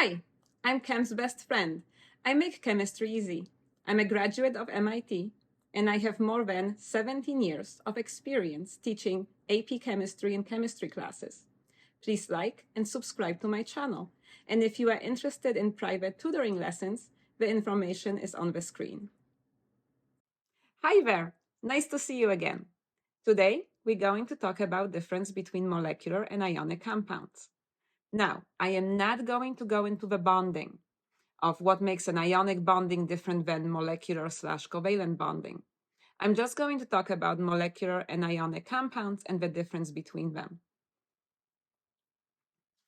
Hi, I'm Chem's best friend. I make chemistry easy. I'm a graduate of MIT, and I have more than 17 years of experience teaching AP chemistry and chemistry classes. Please like and subscribe to my channel. And if you are interested in private tutoring lessons, the information is on the screen. Hi there, nice to see you again. Today, we're going to talk about the difference between molecular and ionic compounds. Now, I am not going to go into the bonding of what makes an ionic bonding different than molecular/covalent bonding. I'm just going to talk about molecular and ionic compounds and the difference between them.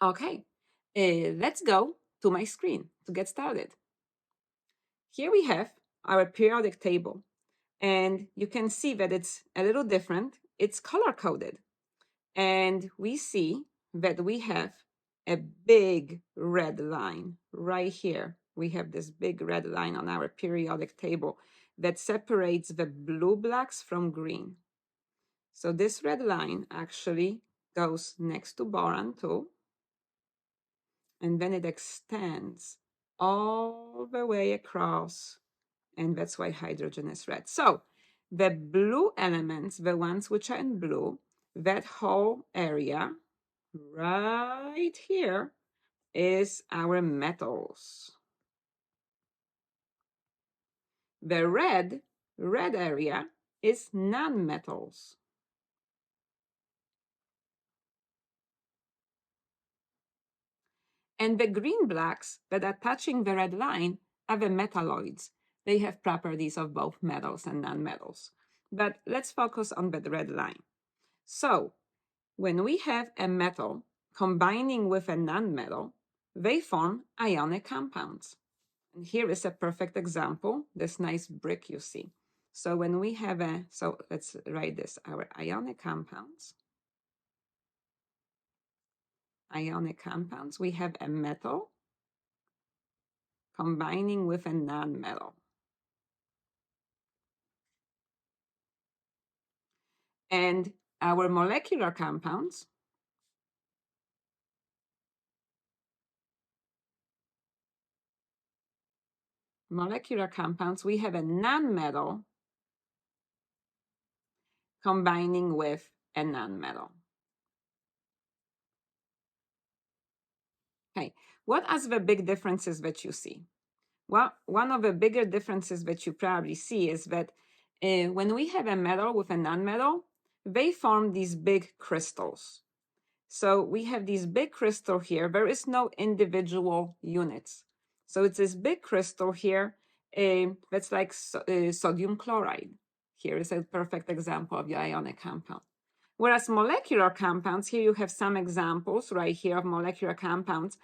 Okay, let's go to my screen to get started. Here we have our periodic table, and you can see that it's a little different. It's color-coded, and we see that we have a big red line right here. We have this big red line on our periodic table that separates the blue blacks from green. So this red line actually goes next to boron too, and then it extends all the way across, and that's why hydrogen is red. So the blue elements, the ones which are in blue, that whole area right here is our metals. The red area is nonmetals. And the green blacks that are touching the red line are the metalloids. They have properties of both metals and nonmetals. But let's focus on the red line. So when we have a metal combining with a nonmetal, they form ionic compounds. And here is a perfect example, this nice brick you see. So when we have so let's write this, our ionic compounds. Ionic compounds, we have a metal combining with a nonmetal. And our molecular compounds, we have a nonmetal combining with a nonmetal. Okay, what are the big differences that you see? Well, one of the bigger differences that you probably see is that when we have a metal with a nonmetal, they form these big crystals. So we have these big crystal here. There is no individual units. So it's this big crystal here that's like sodium chloride. Here is a perfect example of your ionic compound. Whereas molecular compounds, here you have some examples right here of molecular compounds.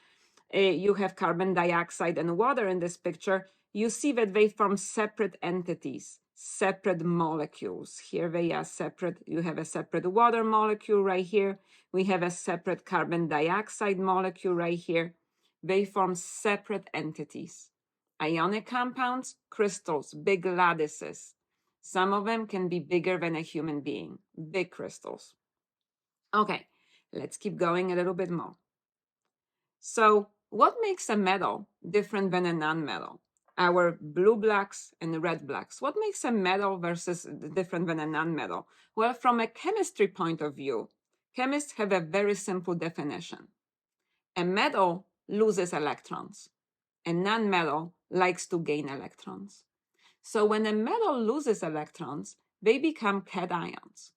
You have carbon dioxide and water in this picture. You see that they form separate entities, separate molecules. Here they are separate. You have a separate water molecule right here. We have a separate carbon dioxide molecule right here. They form separate entities. Ionic compounds, crystals, big lattices. Some of them can be bigger than a human being, big crystals. Okay, let's keep going a little bit more. So what makes a metal different than a nonmetal? Our blue blacks and red blacks. What makes a metal versus different than a nonmetal? Well, from a chemistry point of view, chemists have a very simple definition. A metal loses electrons. A nonmetal likes to gain electrons. So when a metal loses electrons, they become cations.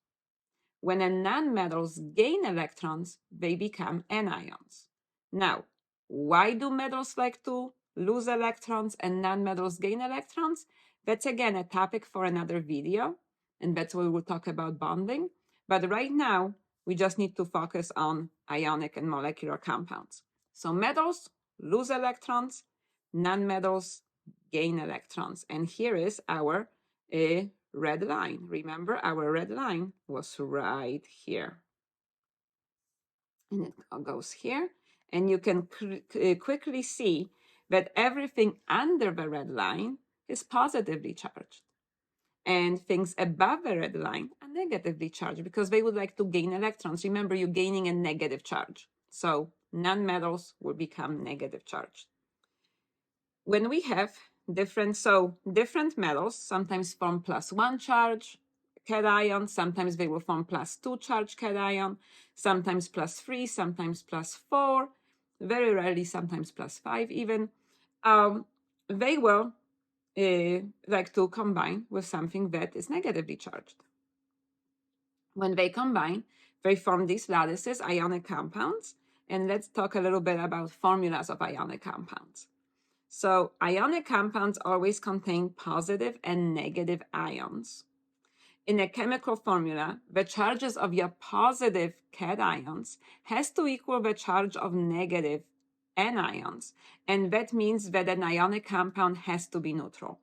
When a nonmetals gain electrons, they become anions. Now, why do metals like to lose electrons and nonmetals gain electrons? That's again a topic for another video, and that's where we'll talk about bonding. But right now, we just need to focus on ionic and molecular compounds. So metals lose electrons, nonmetals gain electrons. And here is our red line. Remember, our red line was right here. And it goes here. And you can quickly see that everything under the red line is positively charged. And things above the red line are negatively charged because they would like to gain electrons. Remember, you're gaining a negative charge. So nonmetals will become negative charged. When we have different metals sometimes form +1 charge cation, sometimes they will form +2 charge cation, sometimes +3, sometimes +4, very rarely sometimes +5 even. They will like to combine with something that is negatively charged. When they combine, they form these lattices, ionic compounds, and let's talk a little bit about formulas of ionic compounds. So ionic compounds always contain positive and negative ions. In a chemical formula, the charges of your positive cations has to equal the charge of negative anions, and that means that an ionic compound has to be neutral.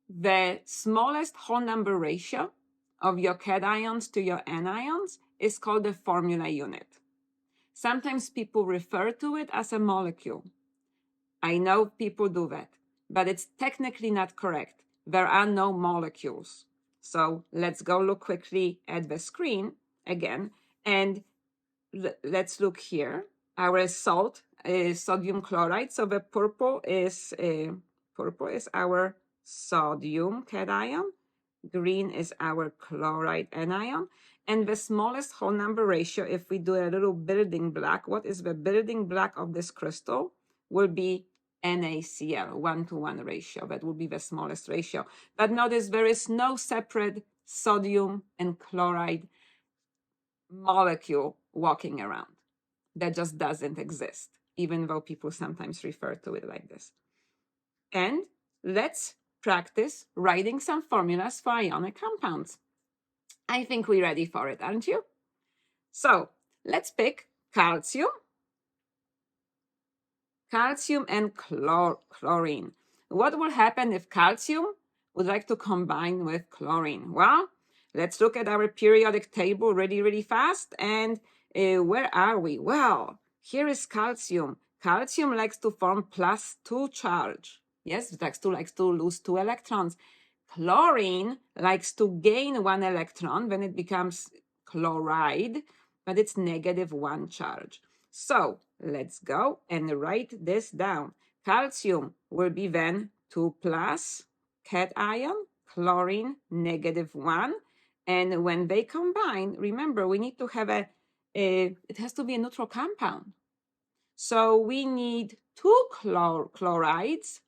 The smallest whole number ratio of your cations to your anions is called the formula unit. Sometimes people refer to it as a molecule. I know people do that, but it's technically not correct. There are no molecules. So let's go look quickly at the screen again, and let's look here. Our salt is sodium chloride. So the purple is our sodium cation. Green is our chloride anion. And the smallest whole number ratio, if we do a little building block, what is the building block of this crystal? Will be NaCl, 1-to-1 ratio. That will be the smallest ratio. But notice there is no separate sodium and chloride molecule walking around. That just doesn't exist, even though people sometimes refer to it like this. And let's practice writing some formulas for ionic compounds. I think we're ready for it, aren't you? So let's pick calcium and chlorine. What will happen if calcium would like to combine with chlorine? Well, let's look at our periodic table really fast. And where are we? Well, here is calcium. Calcium likes to form +2 charge. Yes, it likes to lose 2 electrons. Chlorine likes to gain 1 electron when it becomes chloride, but it's -1 charge. So let's go and write this down. Calcium will be then 2+ cation, chlorine -1. And when they combine, remember, we need to have it has to be a neutral compound. So we need 2 chlorides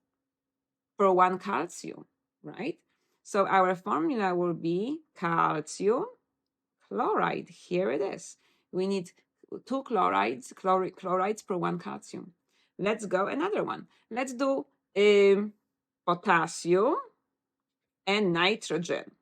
for 1 calcium, right? So our formula will be calcium chloride. Here it is. We need 2 chlorides per 1 calcium. Let's go another one. Let's do potassium and nitrogen.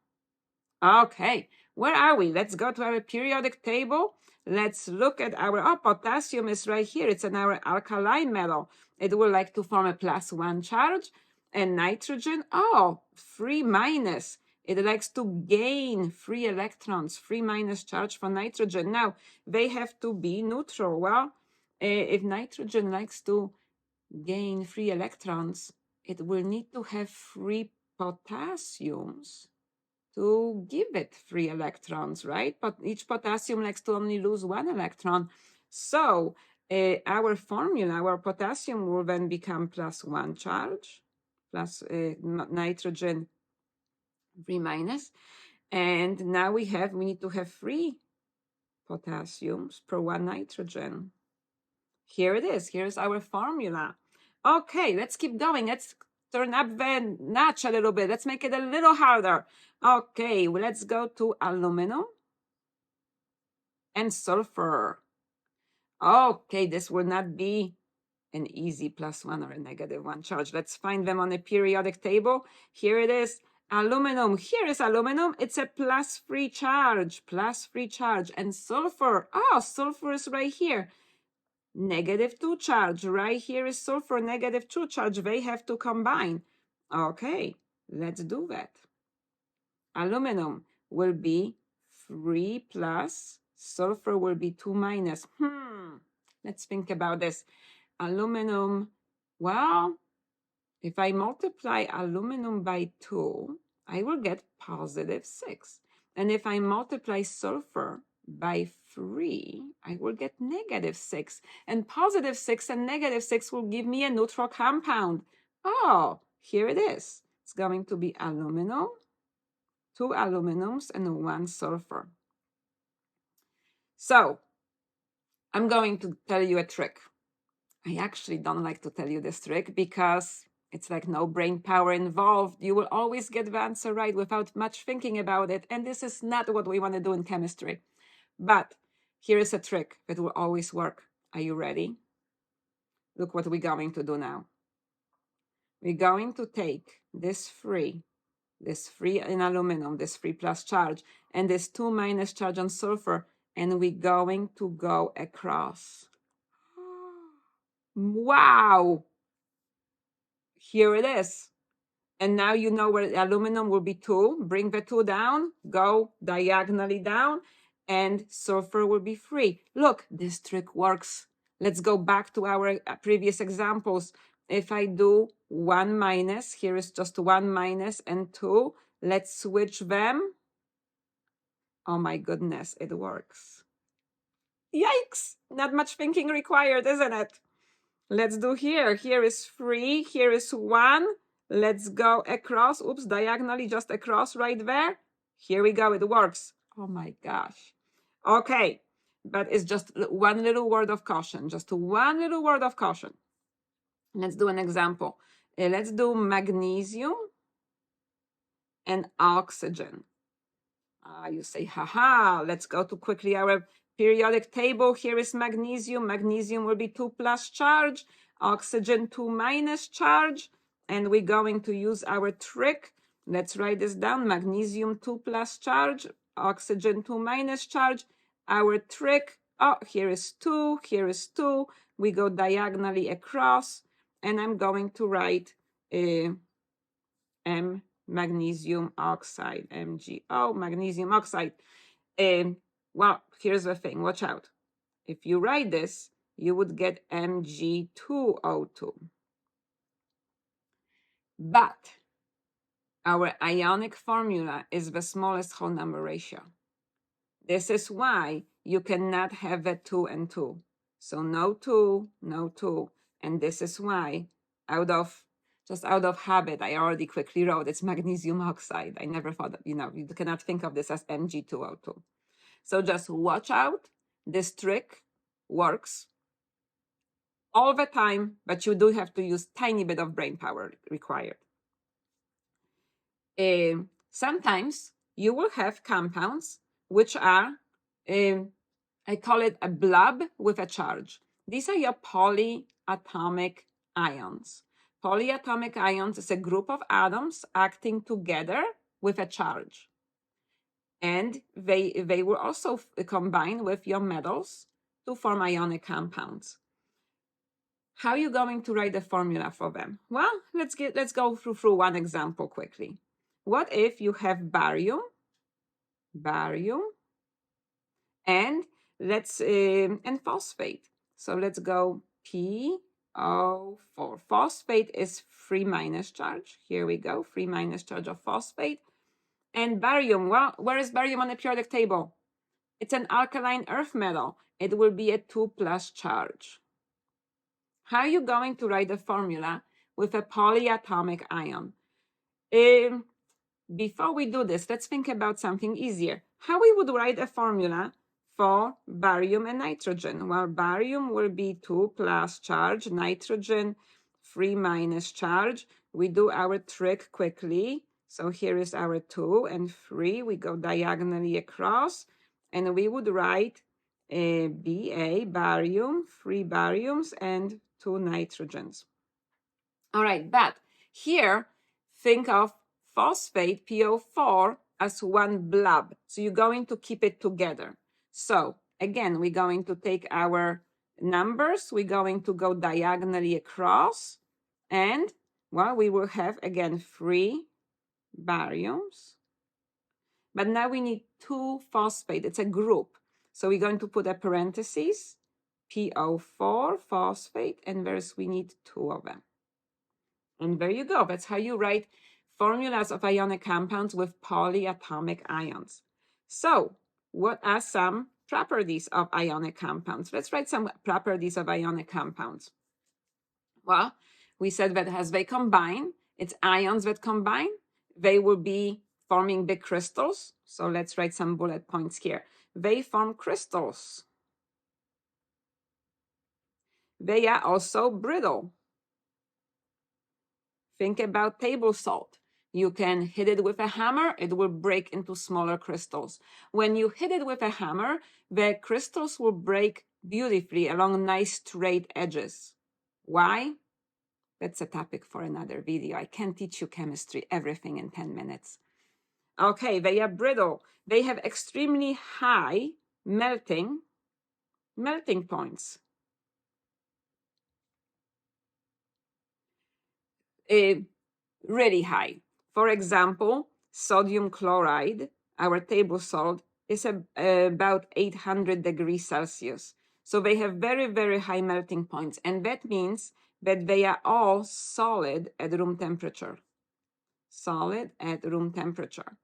Okay, where are we? Let's go to our periodic table. Let's look at our, potassium is right here. It's in our alkaline metal. It will like to form a +1 charge. And nitrogen, 3-. It likes to gain 3 electrons, 3- charge for nitrogen. Now, they have to be neutral. Well, if nitrogen likes to gain 3 electrons, it will need to have 3 potassiums to give it 3 electrons, right? But each potassium likes to only lose 1 electron. So our formula, our potassium will then become +1 charge, plus nitrogen 3-. And now we need to have 3 potassiums per 1 nitrogen. Here it is. Here's our formula. Okay, let's keep going. Let's turn up the notch a little bit. Let's make it a little harder. Okay, well, let's go to aluminum and sulfur. Okay, this will not be an easy +1 or a -1 charge. Let's find them on a periodic table. Here it is. Aluminum. Here is aluminum. It's a +3 charge. +3 charge. And sulfur. Sulfur is right here. -2 charge. Right here is sulfur, -2 charge. They have to combine. Okay, let's do that. Aluminum will be 3+, sulfur will be 2-. Let's think about this. Aluminum, well, if I multiply aluminum by 2, I will get +6. And if I multiply sulfur by 3, I will get -6. And +6 and -6 will give me a neutral compound. Oh, here it is. It's going to be aluminum, 2 aluminums, and 1 sulfur. So I'm going to tell you a trick. I actually don't like to tell you this trick because it's like no brain power involved. You will always get the answer right without much thinking about it. And this is not what we want to do in chemistry. But here is a trick that will always work. Are you ready? Look what we're going to do now. We're going to take this 3 in aluminum, this 3 plus charge, and this 2 minus charge on sulfur, and we're going to go across. Wow! Here it is. And now you know where the aluminum will be 2. Bring the 2 down, go diagonally down, and sulfur will be 3. Look, this trick works. Let's go back to our previous examples. If I do 1 minus, here is just 1 minus and 2. Let's switch them. Oh my goodness, it works. Yikes! Not much thinking required, isn't it? Let's do here. Here is 3, here is 1. Let's go across. Oops, diagonally, just across right there. Here we go, it works. Oh my gosh. Okay, but it's just one little word of caution. Just one little word of caution. Let's do an example. Let's do magnesium and oxygen. You say, haha, let's go to quickly our periodic table. Here is magnesium. Magnesium will be 2 plus charge, oxygen 2 minus charge, and we're going to use our trick. Let's write this down. Magnesium 2 plus charge, oxygen 2 minus charge. Our trick, oh, here is 2, here is 2. We go diagonally across, and I'm going to write M magnesium oxide, MgO, magnesium oxide. Well, here's the thing, watch out. If you write this, you would get Mg2O2. But our ionic formula is the smallest whole number ratio. This is why you cannot have a 2 and 2. So no 2, no 2. And this is why, just out of habit, I already quickly wrote it's magnesium oxide. I never thought that, you cannot think of this as Mg2O2. So just watch out. This trick works all the time, but you do have to use tiny bit of brain power required. Sometimes you will have compounds which are, I call it a blob with a charge. These are your polyatomic ions. Polyatomic ions is a group of atoms acting together with a charge. And they will also combine with your metals to form ionic compounds. How are you going to write the formula for them? Well, let's go through one example quickly. What if you have barium, and and phosphate? So let's go PO4. Phosphate is 3 minus charge. Here we go, 3 minus charge of phosphate. And barium, well, where is barium on the periodic table? It's an alkaline earth metal. It will be a 2 plus charge. How are you going to write the formula with a polyatomic ion? Before we do this, let's think about something easier. How we would write a formula for barium and nitrogen? Well, barium will be 2 plus charge, nitrogen 3 minus charge. We do our trick quickly. So here is our 2 and 3. We go diagonally across, and we would write Ba, barium, 3 bariums, and 2 nitrogens. All right, but here, think of phosphate, PO4, as one blob. So you're going to keep it together. So again, we're going to take our numbers. We're going to go diagonally across. And, well, we will have, again, 3 bariums. But now we need 2 phosphate. It's a group. So we're going to put a parenthesis, PO4, phosphate, and we need 2 of them. And there you go. That's how you write formulas of ionic compounds with polyatomic ions. So what are some properties of ionic compounds. Let's write some properties of ionic compounds. Well, we said that as they combine, it's ions that combine, they will be forming big crystals. So let's write some bullet points here. They form crystals. They are also brittle. Think about table salt. You can hit it with a hammer, it will break into smaller crystals. When you hit it with a hammer, the crystals will break beautifully along nice straight edges. Why? That's a topic for another video. I can't teach you chemistry, everything in 10 minutes. Okay, they are brittle. They have extremely high melting points. Really high. For example, sodium chloride, our table salt, is about 800 degrees Celsius. So they have very, very high melting points. And that means that they are all solid at room temperature. Solid at room temperature.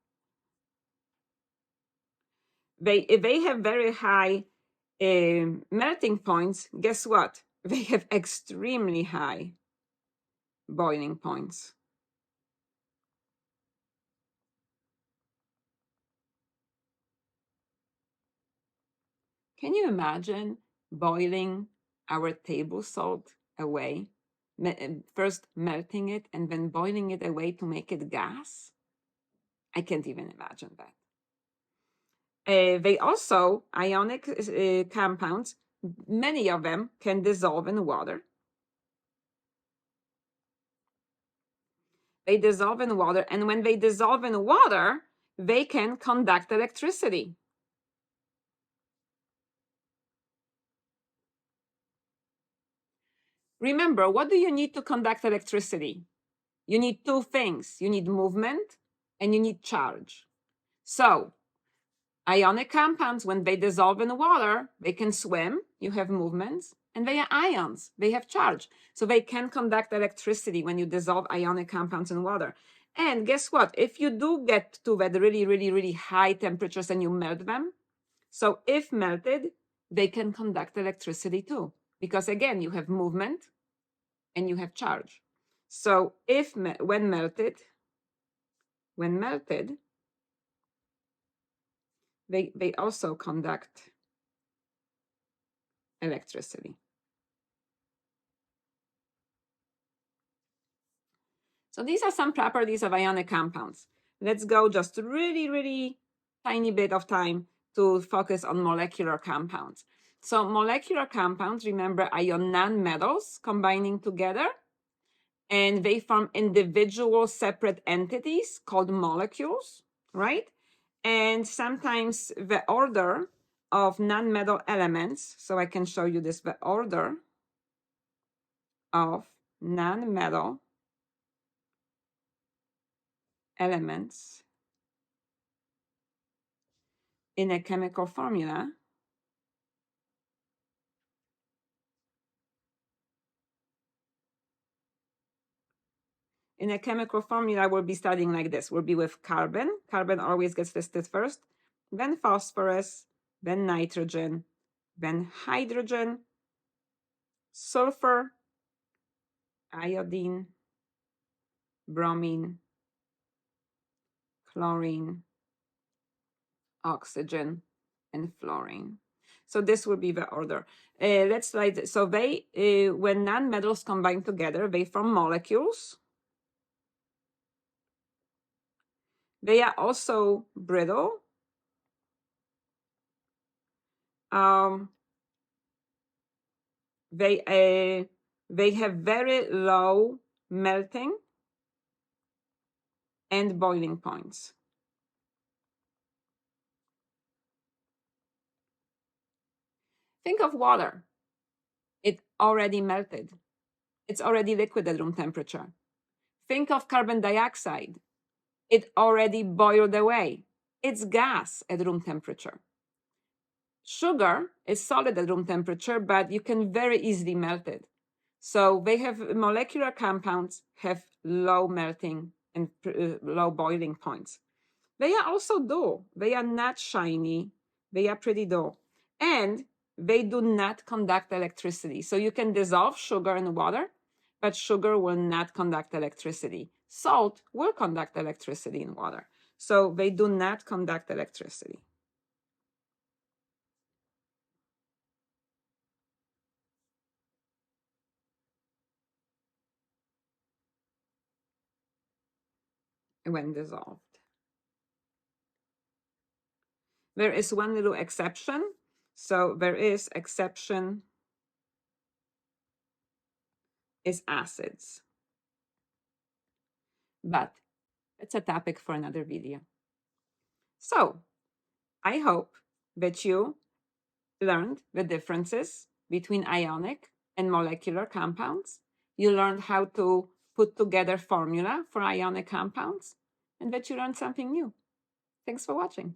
If they have very high melting points, guess what? They have extremely high boiling points. Can you imagine boiling our table salt away? First melting it and then boiling it away to make it gas? I can't even imagine that. They also, ionic compounds, many of them can dissolve in water. They dissolve in water, and when they dissolve in water, they can conduct electricity. Remember, what do you need to conduct electricity? You need two things. You need movement and you need charge. So, ionic compounds, when they dissolve in water, they can swim, you have movements, and they are ions, they have charge. So they can conduct electricity when you dissolve ionic compounds in water. And guess what? If you do get to that really, really, really high temperatures and you melt them, so if melted, they can conduct electricity too. Because again, you have movement and you have charge. So when melted, they also conduct electricity. So these are some properties of ionic compounds. Let's go just really, really tiny bit of time to focus on molecular compounds. So molecular compounds, remember, are your nonmetals combining together, and they form individual separate entities called molecules, right? And sometimes the order of nonmetal elements, so I can show you this, the order of nonmetal elements in a chemical formula we'll be studying like this. We'll be with carbon. Carbon always gets listed first, then phosphorus, then nitrogen, then hydrogen, sulfur, iodine, bromine, chlorine, oxygen, and fluorine. So this will be the order. Let's write. So they, when nonmetals combine together, they form molecules. They are also brittle. They have very low melting and boiling points. Think of water. It already melted. It's already liquid at room temperature. Think of carbon dioxide. It already boiled away. It's gas at room temperature. Sugar is solid at room temperature, but you can very easily melt it. So they have molecular compounds have low melting and low boiling points. They are also dull. They are not shiny. They are pretty dull. and they do not conduct electricity. So you can dissolve sugar in water, but sugar will not conduct electricity. Salt will conduct electricity in water. So they do not conduct electricity. When dissolved. There is one little exception. So there is exception is acids. But it's a topic for another video. So I hope that you learned the differences between ionic and molecular compounds. You learned how to put together formula for ionic compounds, and that you learned something new. Thanks for watching.